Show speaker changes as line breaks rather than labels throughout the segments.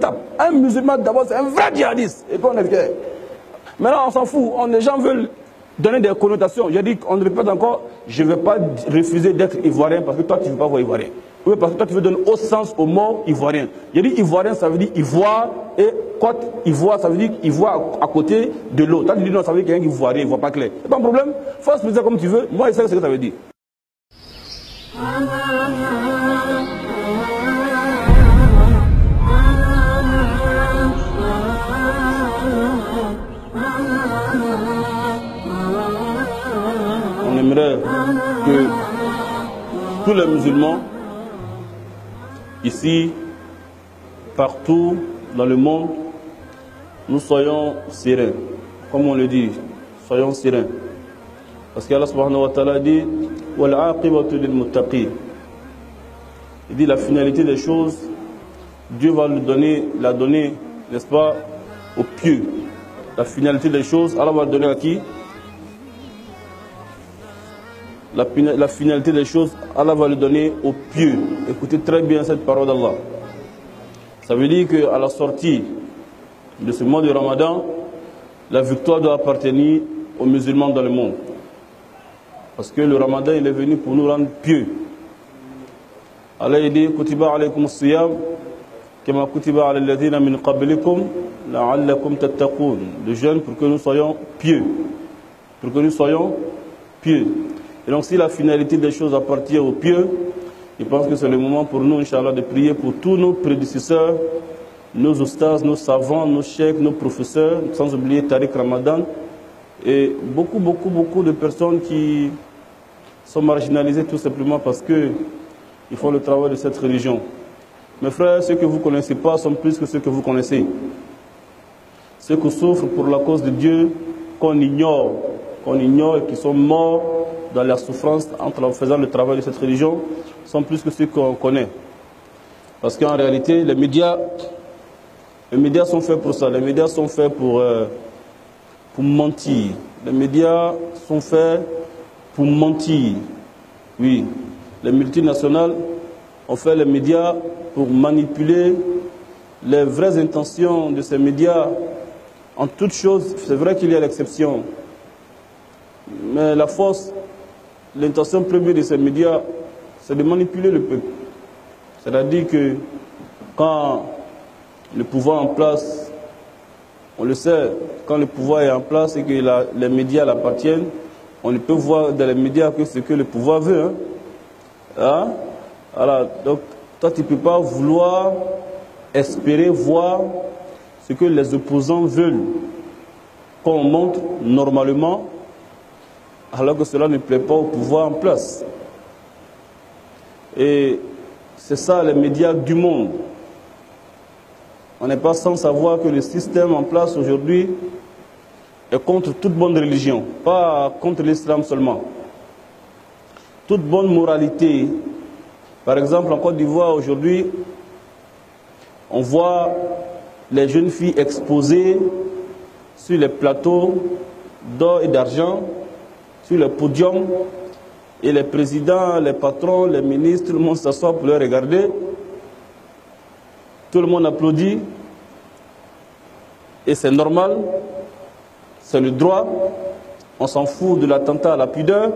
étape. Un musulman, d'abord, c'est un vrai djihadiste. Et puis on est fier. Maintenant, on s'en fout. Les gens veulent donner des connotations. Je dis, on ne répète encore, je ne vais pas refuser d'être ivoirien parce que toi, tu ne veux pas voir ivoirien. Oui, parce que toi, tu veux donner autre sens au mot ivoirien. Je dis ivoirien, ça veut dire ivoire, et côte, ivoire, ça veut dire ivoire à côté de l'eau. Toi, tu dis non, ça veut dire quelqu'un qui ivoirien, il ne voit pas clair. C'est pas un problème. Faut se dire comme tu veux. Moi, je sais ce que ça veut dire. On aimerait que tous les musulmans, ici, partout dans le monde, nous soyons sereins. Comme on le dit, soyons sereins. Parce qu'Allah subhanahu wa ta'ala dit وَالْعَاقِبَةُ لِلْمُتَّقِينَ. Il dit la finalité des choses, Dieu va la donner, n'est-ce pas, aux pieux. La finalité des choses, Allah va la donner à qui? La finalité des choses, Allah va le donner aux pieux. Écoutez très bien cette parole d'Allah. Ça veut dire qu'à la sortie de ce mois de Ramadan, la victoire doit appartenir aux musulmans dans le monde. Parce que le Ramadan, il est venu pour nous rendre pieux. Allah dit Kutiba alaykum as-siyam kama kutiba ala alladhina min qablikum la'allakum tattaqun. Le jeûne pour que nous soyons pieux. Pour que nous soyons pieux. Et donc si la finalité des choses appartient aux pieux, je pense que c'est le moment pour nous, Inch'Allah, de prier pour tous nos prédécesseurs, nos oustas, nos savants, nos cheikhs, nos professeurs, sans oublier Tariq Ramadan, et beaucoup de personnes qui sont marginalisées tout simplement parce qu'ils font le travail de cette religion. Mes frères, ceux que vous ne connaissez pas sont plus que ceux que vous connaissez. Ceux qui souffrent pour la cause de Dieu, qu'on ignore et qui sont morts dans la souffrance en faisant le travail de cette religion, sont plus que ceux qu'on connaît. Parce qu'en réalité, les médias sont faits pour ça. Les médias sont faits pour mentir. Les médias sont faits pour mentir. Oui, les multinationales ont fait les médias pour manipuler les vraies intentions de ces médias. En toute chose, c'est vrai qu'il y a l'exception. Mais la force, l'intention première de ces médias, c'est de manipuler le peuple. C'est-à-dire que quand le pouvoir est en place, on le sait, quand le pouvoir est en place et que les médias l'appartiennent, on ne peut voir dans les médias que ce que le pouvoir veut. Hein? Voilà. Donc, toi, tu ne peux pas vouloir espérer voir ce que les opposants veulent qu'on montre normalement, alors que cela ne plaît pas au pouvoir en place. Et c'est ça les médias du monde. On n'est pas sans savoir que le système en place aujourd'hui est contre toute bonne religion, pas contre l'islam seulement. Toute bonne moralité. Par exemple, en Côte d'Ivoire aujourd'hui, on voit les jeunes filles exposées sur les plateaux d'or et d'argent, sur le podium, et les présidents, les patrons, les ministres, tout le monde s'assoit pour les regarder. Tout le monde applaudit. Et c'est normal, c'est le droit. On s'en fout de l'attentat à la pudeur.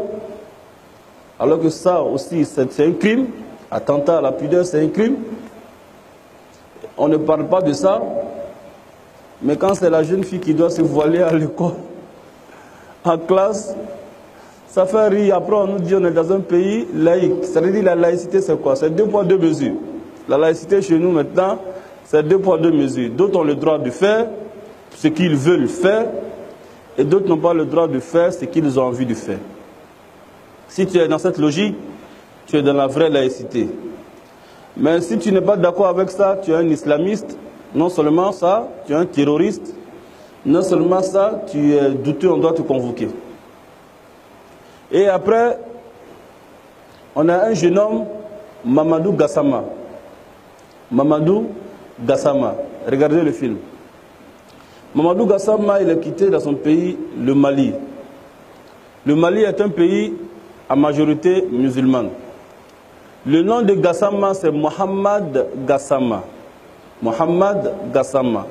Alors que ça aussi, c'est un crime. Attentat à la pudeur, c'est un crime. On ne parle pas de ça. Mais quand c'est la jeune fille qui doit se voiler à l'école, en classe, ça fait rire. Après, on nous dit qu'on est dans un pays laïque. Ça veut dire la laïcité, c'est quoi? C'est 2 poids 2 mesures. La laïcité chez nous maintenant, c'est 2 poids 2 mesures. D'autres ont le droit de faire ce qu'ils veulent faire, et d'autres n'ont pas le droit de faire ce qu'ils ont envie de faire. Si tu es dans cette logique, tu es dans la vraie laïcité. Mais si tu n'es pas d'accord avec ça, tu es un islamiste. Non seulement ça, tu es un terroriste. Non seulement ça, tu es douteux, on doit te convoquer. Et après, on a un jeune homme, Mamadou Gassama. Mamadou Gassama. Regardez le film. Mamadou Gassama, il a quitté dans son pays le Mali. Le Mali est un pays à majorité musulmane. Le nom de Gassama, c'est Mohamed Gassama. Mohammed Gassama.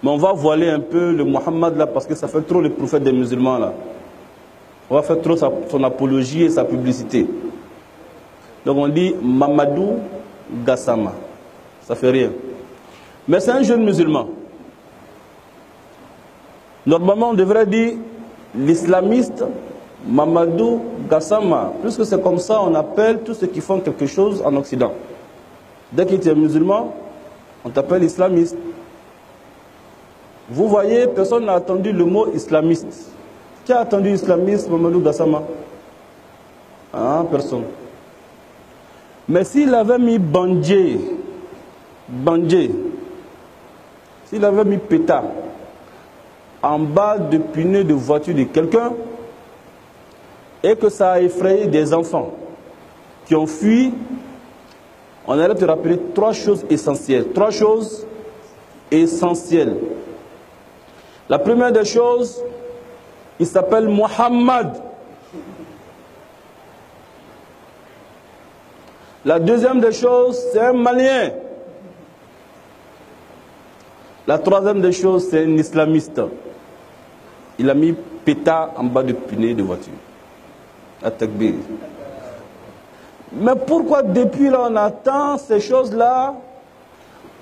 Mais on va voiler un peu le Mohammed là parce que ça fait trop le prophète des musulmans là. On va faire trop son apologie et sa publicité. Donc on dit Mamadou Gassama. Ça fait rien. Mais c'est un jeune musulman. Normalement, on devrait dire l'islamiste Mamadou Gassama. Puisque c'est comme ça, on appelle tous ceux qui font quelque chose en Occident. Dès que tu es musulman, on t'appelle islamiste. Vous voyez, personne n'a attendu le mot islamiste. Qui a attendu islamiste Mamadou Gassama? Ah, personne. Mais s'il avait mis Bandje, s'il avait mis Péta en bas de pneus de voiture de quelqu'un et que ça a effrayé des enfants qui ont fui, on allait te rappeler trois choses essentielles. Trois choses essentielles. La première des choses, il s'appelle Mohammed. La deuxième des choses, c'est un Malien. La troisième des choses, c'est un islamiste. Il a mis Péta en bas de pneus de voiture. À Takbir. Mais pourquoi depuis là on attend ces choses-là?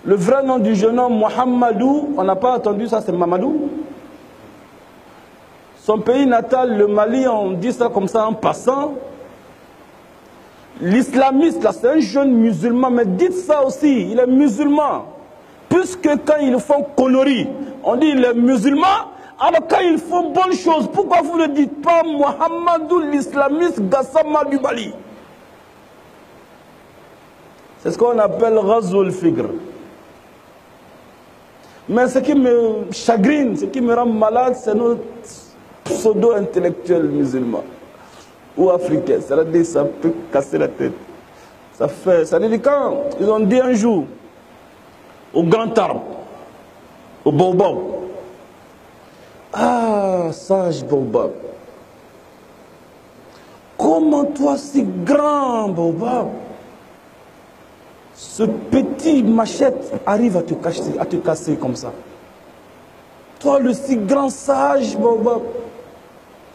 Le vrai nom du jeune homme, Mohamedou, on n'a pas attendu ça, c'est Mamadou. Son pays natal, le Mali, on dit ça comme ça en passant. L'islamiste, là, c'est un jeune musulman, mais dites ça aussi, il est musulman. Puisque quand ils font conneries, on dit il est musulman, alors quand ils font bonnes choses, pourquoi vous ne dites pas Mohamedou, l'islamiste Gassama du Mali? C'est ce qu'on appelle Ghazwul Figr. Mais ce qui me chagrine, ce qui me rend malade, c'est nos pseudo-intellectuels musulmans ou africains. Ça dit, ça peut casser la tête. Ça dit quand ils ont dit un jour au grand arbre, au baobab, ah, sage baobab, comment toi si grand baobab, ce petit machette arrive à te casser comme ça. Toi, le si grand sage, baobab,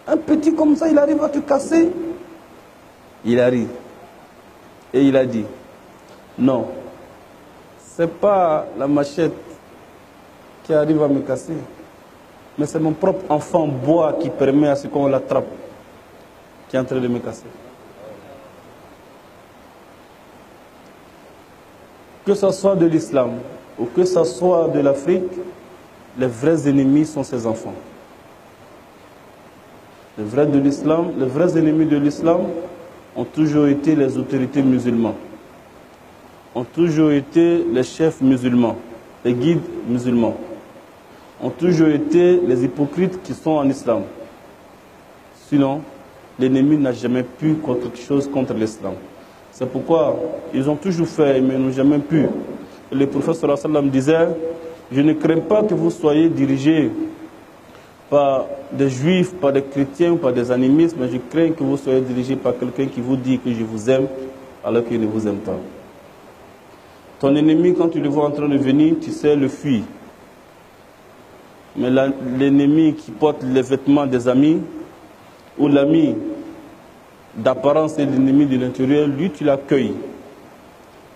un petit comme ça, il arrive à te casser. Il arrive. Et il a dit, non, c'est pas la machette qui arrive à me casser, mais c'est mon propre enfant bois qui permet à ce qu'on l'attrape, qui est en train de me casser. Que ce soit de l'islam ou que ce soit de l'Afrique, les vrais ennemis sont ses enfants. Les vrais ennemis de l'islam ont toujours été les autorités musulmanes, ont toujours été les chefs musulmans, les guides musulmans, ont toujours été les hypocrites qui sont en islam. Sinon, l'ennemi n'a jamais pu faire quelque chose contre l'islam. C'est pourquoi ils ont toujours fait, mais n'ont jamais pu. Le prophète sallallahu alayhi wa sallam disait, je ne crains pas que vous soyez dirigés par des juifs, par des chrétiens ou par des animistes, mais je crains que vous soyez dirigés par quelqu'un qui vous dit que je vous aime alors qu'il ne vous aime pas. Ton ennemi, quand tu le vois en train de venir, tu sais le fuir. Mais l'ennemi qui porte les vêtements des amis, ou l'ami d'apparence et l'ennemi de l'intérieur, lui tu l'accueilles.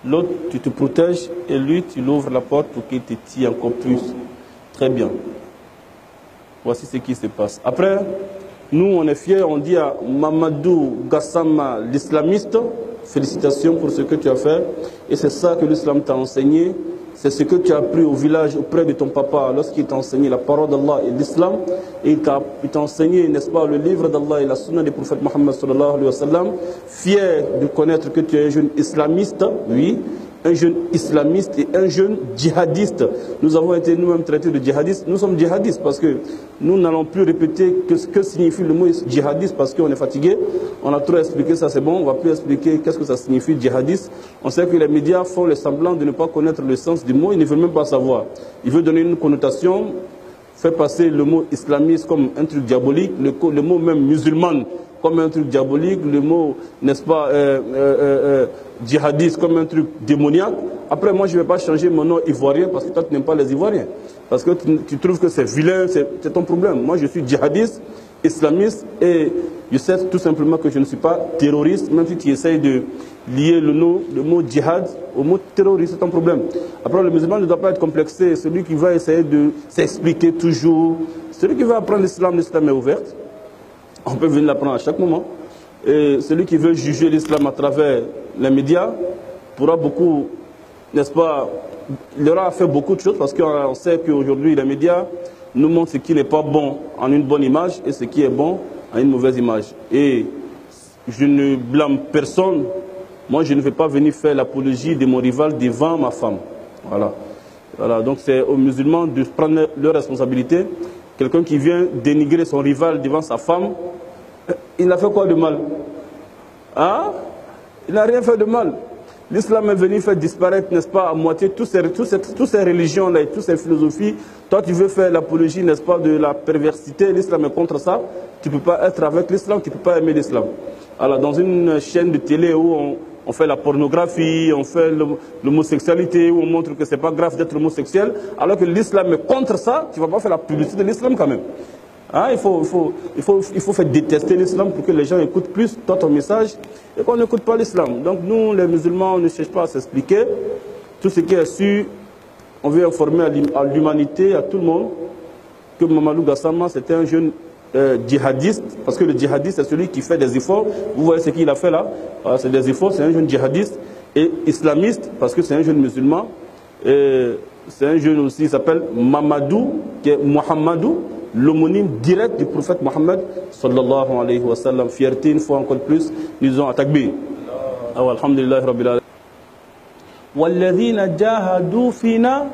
L'autre tu te protèges et lui tu l'ouvres la porte pour qu'il te tire encore plus. Très bien. Voici ce qui se passe. Après, nous on est fiers, on dit à Mamadou Gassama, l'islamiste, félicitations pour ce que tu as fait. Et c'est ça que l'islam t'a enseigné. C'est ce que tu as appris au village auprès de ton papa lorsqu'il t'a enseigné la parole d'Allah et l'islam. Et il t'a enseigné, n'est-ce pas, le livre d'Allah et la sunna du prophète Mohammed sallallahu alayhi wa sallam. Fier de connaître que tu es un jeune islamiste, oui, un jeune islamiste et un jeune djihadiste. Nous avons été nous-mêmes traités de djihadistes. Nous sommes djihadistes parce que nous n'allons plus répéter ce que signifie le mot djihadiste parce qu'on est fatigué. On a trop expliqué ça, c'est bon. On ne va plus expliquer qu'est-ce que ça signifie djihadiste. On sait que les médias font le semblant de ne pas connaître le sens du mot. Ils ne veulent même pas savoir. Ils veulent donner une connotation fait passer le mot islamiste comme un truc diabolique, le mot même musulman comme un truc diabolique, le mot, n'est-ce pas, djihadiste comme un truc démoniaque. Après, moi, je ne vais pas changer mon nom ivoirien parce que toi, tu n'aimes pas les Ivoiriens. Parce que tu trouves que c'est vilain, c'est ton problème. Moi, je suis djihadiste, islamiste, et je sais tout simplement que je ne suis pas terroriste, même si tu essayes de lier le mot djihad au mot terroriste, c'est ton problème. Après, le musulman ne doit pas être complexé. Celui qui va essayer de s'expliquer toujours, celui qui va apprendre l'islam est ouverte. On peut venir l'apprendre à chaque moment. Et celui qui veut juger l'islam à travers les médias pourra beaucoup, n'est-ce pas, il aura fait beaucoup de choses parce qu'on sait qu'aujourd'hui les médias nous montrent ce qui n'est pas bon en une bonne image et ce qui est bon en une mauvaise image. Et je ne blâme personne. Moi, je ne vais pas venir faire l'apologie de mon rival devant ma femme. Voilà. Voilà. Donc c'est aux musulmans de prendre leurs responsabilités. Quelqu'un qui vient dénigrer son rival devant sa femme, il a fait quoi de mal? Hein? Il n'a rien fait de mal. L'islam est venu faire disparaître, n'est-ce pas, à moitié toutes ces religions-là et toutes ces philosophies. Toi, tu veux faire l'apologie, n'est-ce pas, de la perversité. L'islam est contre ça. Tu ne peux pas être avec l'islam, tu ne peux pas aimer l'islam. Alors, dans une chaîne de télé où on fait la pornographie, on fait l'homosexualité, où on montre que ce n'est pas grave d'être homosexuel, alors que l'islam est contre ça, tu ne vas pas faire la publicité de l'islam quand même. Hein, il faut faire détester l'islam pour que les gens écoutent plus ton message et qu'on n'écoute pas l'islam. Donc nous, les musulmans, on ne cherche pas à s'expliquer. Tout ce qui est sûr, on veut informer à l'humanité, à tout le monde, que Mamadou Gassama, c'était un jeune djihadiste, parce que le djihadiste, c'est celui qui fait des efforts. Vous voyez ce qu'il a fait là, c'est des efforts, c'est un jeune djihadiste, et islamiste, parce que c'est un jeune musulman. C'est un jeune aussi, il s'appelle Mamadou, qui est Mohamedou, l'homonyme direct du prophète Mohammed sallallahu alayhi wa sallam. Fierté une fois encore plus, nous disons à takbir. Alhamdulillah rabbil alamin. Walladhina jahadu fina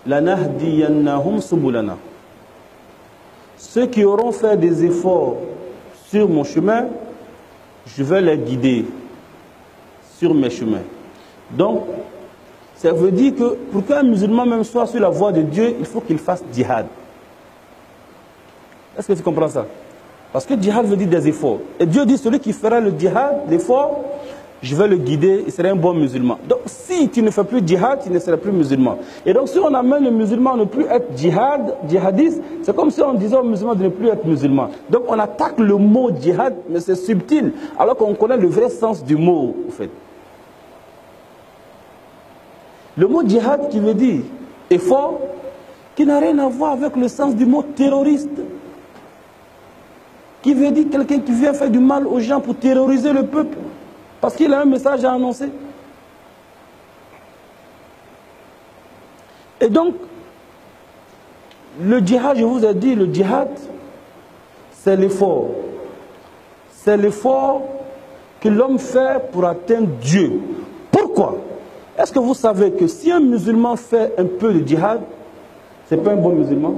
lanahdiyannahum subulana. Ceux qui auront fait des efforts sur mon chemin, je vais les guider sur mes chemins. Donc, ça veut dire que pour qu'un musulman même soit sur la voie de Dieu, il faut qu'il fasse djihad. Est-ce que tu comprends ça? Parce que djihad veut dire des efforts. Et Dieu dit, celui qui fera le djihad, l'effort, je vais le guider, il sera un bon musulman. Donc si tu ne fais plus djihad, tu ne seras plus musulman. Et donc si on amène le musulman à ne plus être djihadiste, c'est comme si on disait aux musulmans de ne plus être musulman. Donc on attaque le mot djihad, mais c'est subtil, alors qu'on connaît le vrai sens du mot, en fait. Le mot djihad qui veut dire effort, qui n'a rien à voir avec le sens du mot terroriste, qui veut dire quelqu'un qui vient faire du mal aux gens pour terroriser le peuple, parce qu'il a un message à annoncer. Et donc, le djihad, je vous ai dit, le djihad, c'est l'effort. C'est l'effort que l'homme fait pour atteindre Dieu. Pourquoi? Est-ce que vous savez que si un musulman fait un peu de djihad, ce n'est pas un bon musulman?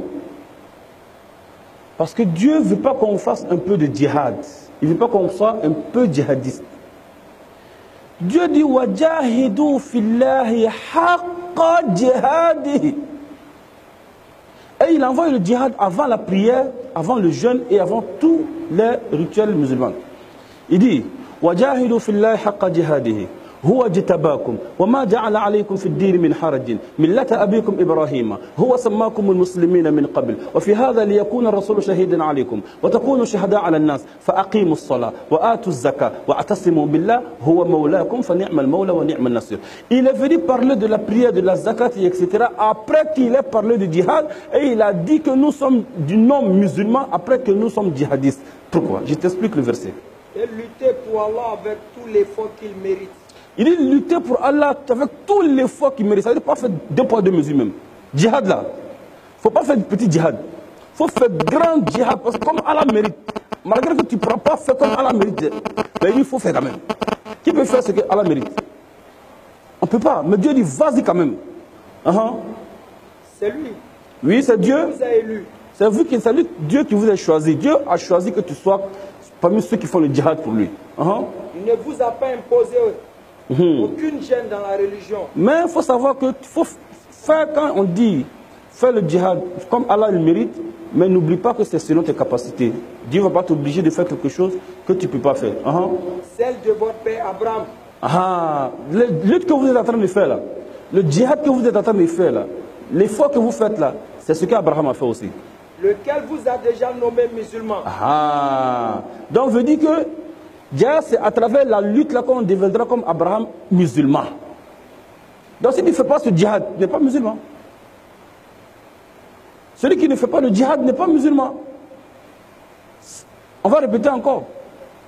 Parce que Dieu ne veut pas qu'on fasse un peu de djihad. Il ne veut pas qu'on soit un peu djihadiste. Dieu dit wajahidu fillahi haqqa jihadihi. Et il envoie le djihad avant la prière, avant le jeûne et avant tous les rituels musulmans. Il dit wajahidu fillahi haqqa jihadihi. هو اجتباكم وما جعل عليكم في الدين من حرج ملة أبيكم إبراهيم هو سماكم المسلمين من قبل وفي هذا ليكون الرسول شهيدا عليكم وتكونوا شهداء على الناس فأقيموا الصلاة وآتوا الزكاة واعتصموا بالله هو مولاكم فنعم المولى ونعم النصير. Il est venu parler de la prière, de la zakat, etc. après qu'il ait parlé du djihad et il a dit que nous sommes du nom musulman après que nous sommes djihadistes. Pourquoi? Je t'explique le verset.
Et lutter pour Allah avec tout l'effort qu'il mérite.
Il dit lutter pour Allah avec tout l'effort qu'il mérite. Ça veut dire pas faire deux poids deux mesures même. Djihad là. Il ne faut pas faire de petit djihad. Il faut faire grand djihad. Parce que comme Allah mérite, malgré que tu ne pourras pas faire comme Allah mérite, mais il faut faire quand même. Qui peut faire ce que Allah mérite? On ne peut pas. Mais Dieu dit vas-y quand même.
C'est lui.
Oui, c'est Dieu.
Qui vous a élu.
C'est vous qui, c'est Dieu qui vous a choisi. Dieu a choisi que tu sois parmi ceux qui font le djihad pour lui.
Il ne vous a pas imposé aucune gêne dans la religion.
Mais il faut savoir que faut faire, quand on dit fais le djihad comme Allah le mérite, mais n'oublie pas que c'est selon tes capacités. Dieu ne va pas t'obliger de faire quelque chose que tu ne peux pas faire.
Celle de votre père Abraham.
Le lutte que vous êtes en train de faire là, le djihad que vous êtes en train de faire là, l'effort que vous faites là, c'est ce qu'Abraham a fait aussi.
Lequel vous a déjà nommé musulman.
Donc je dis que djihad, c'est à travers la lutte là qu'on deviendra comme Abraham musulman. Donc si tu ne fais pas ce djihad, tu n'es pas musulman. Celui qui ne fait pas le djihad n'est pas musulman. On va répéter encore.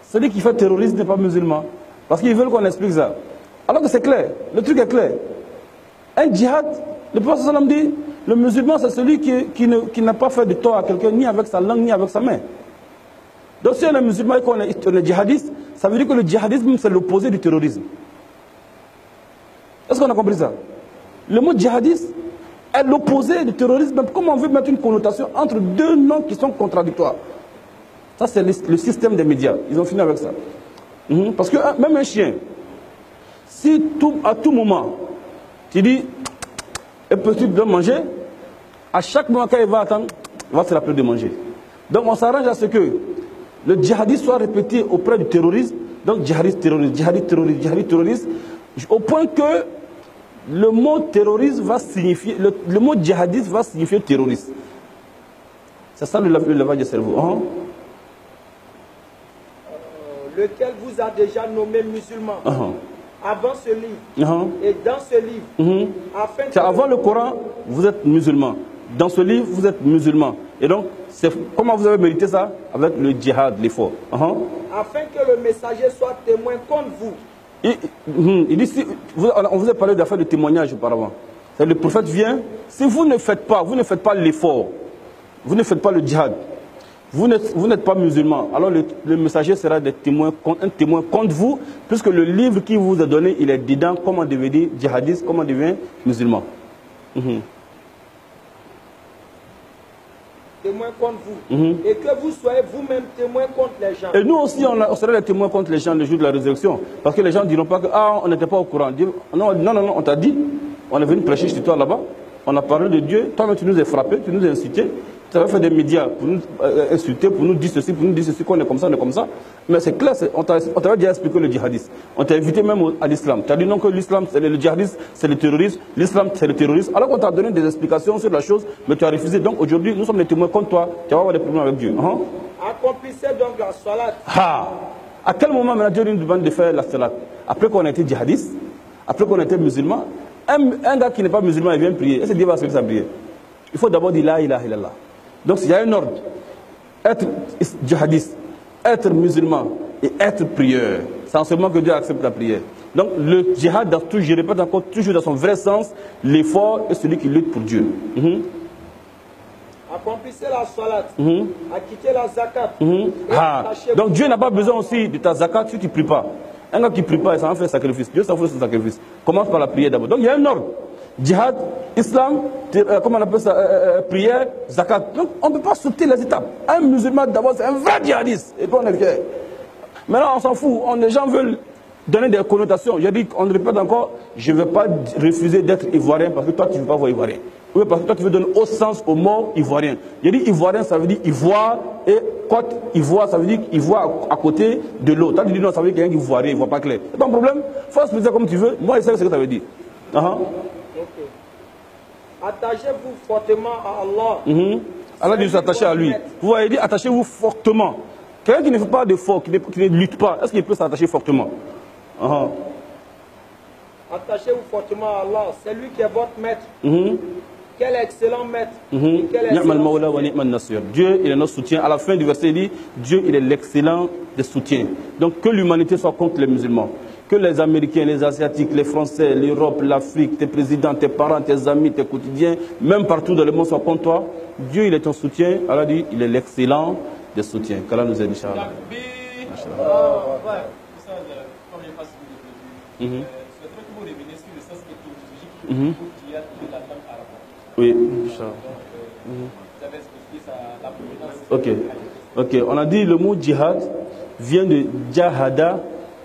Celui qui fait terrorisme n'est pas musulman. Parce qu'ils veulent qu'on explique ça. Alors que c'est clair. Le truc est clair. Un djihad, le prophète sallam dit, le musulman c'est celui qui n'a pas fait de tort à quelqu'un, ni avec sa langue, ni avec sa main. Donc si on est musulman et qu'on est djihadiste, ça veut dire que le djihadisme c'est l'opposé du terrorisme. Est-ce qu'on a compris ça? Le mot djihadiste est l'opposé du terrorisme. Comment on veut mettre une connotation entre deux noms qui sont contradictoires? Ça, c'est le système des médias. Ils ont fini avec ça. Parce que même un chien, si à tout moment, tu dis, peux-tu bien manger? À chaque moment quand il va attendre, il va se rappeler de manger. Donc on s'arrange à ce que le djihadiste soit répété auprès du terrorisme. Donc djihadiste, terroriste, djihadiste, terroriste, djihadiste, terroriste. Au point que le mot terroriste va signifier, le mot djihadiste va signifier terroriste. C'est ça le lavage de cerveau.
Lequel vous a déjà nommé musulman. Avant ce livre. Et dans ce livre.
Avant le Coran, vous êtes musulman. Dans ce livre, vous êtes musulman. Et donc, comment vous avez mérité ça? Avec le djihad, l'effort.
Afin que le messager soit témoin contre vous.
Il dit, on vous a parlé d'affaires de témoignage auparavant. Le prophète vient, si vous ne faites pas l'effort, vous ne faites pas le djihad, vous n'êtes pas musulman, alors le messager sera un témoin contre vous, puisque le livre qui vous a donné, il est dedans, comment devenir djihadiste, comment devenir musulman.
Témoin contre vous. Et que vous soyez vous-même témoin contre les gens.
Et nous aussi, on sera des témoins contre les gens le jour de la résurrection. Parce que les gens ne diront pas que on n'était pas au courant. Non, on t'a dit, on est venu prêcher chez toi là-bas, on a parlé de Dieu, toi-même tu nous as frappé, tu nous as insulté, tu avais fait des médias pour nous insulter, pour nous dire ceci, pour nous dire ceci, qu'on est comme ça, on est comme ça. Mais c'est clair, on t'avait déjà expliqué le djihadisme. On t'a invité même à l'islam. Tu as dit non que l'islam, c'est le djihadisme, c'est le terrorisme, l'islam, c'est le terrorisme. Alors qu'on t'a donné des explications sur la chose, mais tu as refusé. Donc aujourd'hui, nous sommes des témoins contre toi, tu vas avoir des problèmes avec Dieu.
Accomplissez donc la salat.
À quel moment maintenant Dieu nous demande de faire la salat? Après qu'on a été djihadiste, après qu'on a été musulman, un gars qui n'est pas musulman, il vient prier. Est-ce que Dieu va accepter sa prière? Il faut d'abord dire la ilaha illallah. Donc il y a un ordre. Être djihadiste, être musulman et être prieur. C'est en ce moment que Dieu accepte la prière. Donc le djihad, je répète encore, toujours dans son vrai sens, l'effort est celui qui lutte pour Dieu.
Accomplissez la salat, acquittez la zakat.
Donc Dieu n'a pas besoin aussi de ta zakat si tu ne pries pas. Un gars qui ne prie pas, il s'en fait un sacrifice. Dieu s'en fait son sacrifice. Commence par la prière d'abord. Donc il y a un ordre. Djihad, islam, comment on appelle ça, prière, zakat. Donc on ne peut pas sauter les étapes. Un musulman d'abord c'est un vrai djihadiste. Et puis on est fier. Maintenant on s'en fout. Les gens veulent donner des connotations. Je dis, on répète encore, je ne vais pas refuser d'être ivoirien parce que toi tu ne veux pas voir ivoirien. Oui, parce que toi tu veux donner au sens au mot ivoirien. Je dis ivoirien, ça veut dire ivoire, et côte, ivoire, ça veut dire ivoire à côté de l'eau. Toi tu dis non, ça veut dire quelqu'un qui ivoirien, il ne voit pas clair. C'est pas un problème. Faut se dire comme tu veux. Moi je sais ce que ça veut dire.
Attachez-vous fortement à Allah.
Allah dit s'attacher à lui. Vous voyez dire attachez-vous fortement. Quelqu'un qui ne fait pas d'effort, qui ne lutte pas, est-ce qu'il peut s'attacher fortement?
Attachez-vous fortement à Allah. C'est lui qui est votre maître. Quel excellent maître.
Dieu, il est notre soutien. À la fin du verset, il dit Dieu, il est l'excellent des soutiens. Donc que l'humanité soit contre les musulmans. Que les Américains, les Asiatiques, les Français, l'Europe, l'Afrique, tes présidents, tes parents, tes amis, tes quotidiens, même partout dans le monde soient contre toi. Dieu, il est ton soutien. Allah dit, il est l'excellent des soutiens. Qu'Allah nous aide, Inch'Allah. Oui, Ok, on a dit le mot djihad vient de jahada,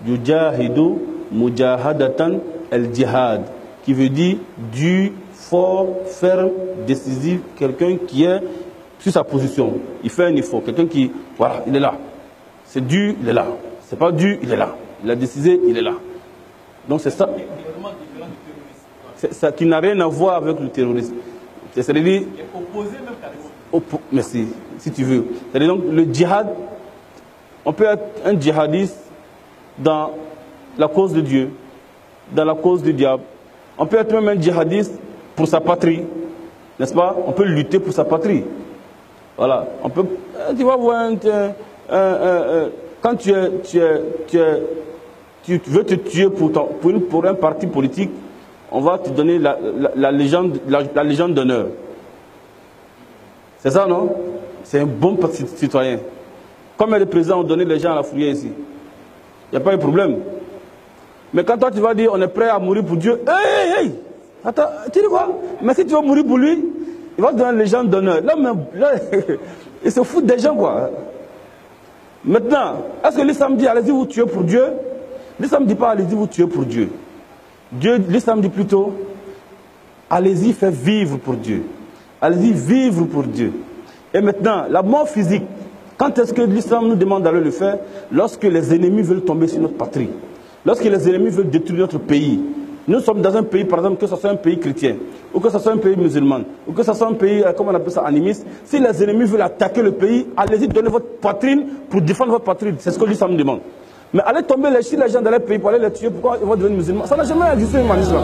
yujahidu, mujahadatan, el-jihad, qui veut dire du fort, ferme, décisif, quelqu'un qui est sur sa position. Il fait un effort, quelqu'un qui, voilà, il est là. C'est dur, il est là. C'est pas dur, il est là. Il a décidé, il est là. Donc c'est ça. C'est ça qui n'a rien à voir avec le terrorisme. C'est-à-dire,
opposé même carrément.
Merci, si tu veux. C'est-à-dire donc le djihad, on peut être un djihadiste dans la cause de Dieu, dans la cause du diable. On peut être même un djihadiste pour sa patrie, n'est-ce pas? On peut lutter pour sa patrie. Voilà. On peut, tu vas voir, quand tu veux te tuer pour un parti politique, on va te donner la légende d'honneur. C'est ça, non? C'est un bon citoyen. Comme les présidents ont donné les gens à la fourrière ici. Il n'y a pas de problème. Mais quand toi tu vas dire on est prêt à mourir pour Dieu, hey! Attends, tu dis quoi? Mais si tu vas mourir pour lui, il va te donner la légende d'honneur. Là, il se fout des gens, quoi. Maintenant, est-ce que l'islam dit allez-y vous tuez pour Dieu? L'islam ne dit pas allez-y vous tuez pour Dieu. L'islam dit plutôt allez-y faire vivre pour Dieu. Allez-y vivre pour Dieu. Et maintenant, la mort physique, quand est-ce que l'islam nous demande d'aller le faire? Lorsque les ennemis veulent tomber sur notre patrie. Lorsque les ennemis veulent détruire notre pays. Nous sommes dans un pays, par exemple, que ce soit un pays chrétien, ou que ce soit un pays musulman, ou que ce soit un pays, comment on appelle ça, animiste. Si les ennemis veulent attaquer le pays, allez-y donner votre poitrine pour défendre votre poitrine. C'est ce que l'islam nous demande. Mais allez tomber sur les gens dans les pays pour aller les tuer, pourquoi ils vont devenir musulmans? Ça n'a jamais existé en islam.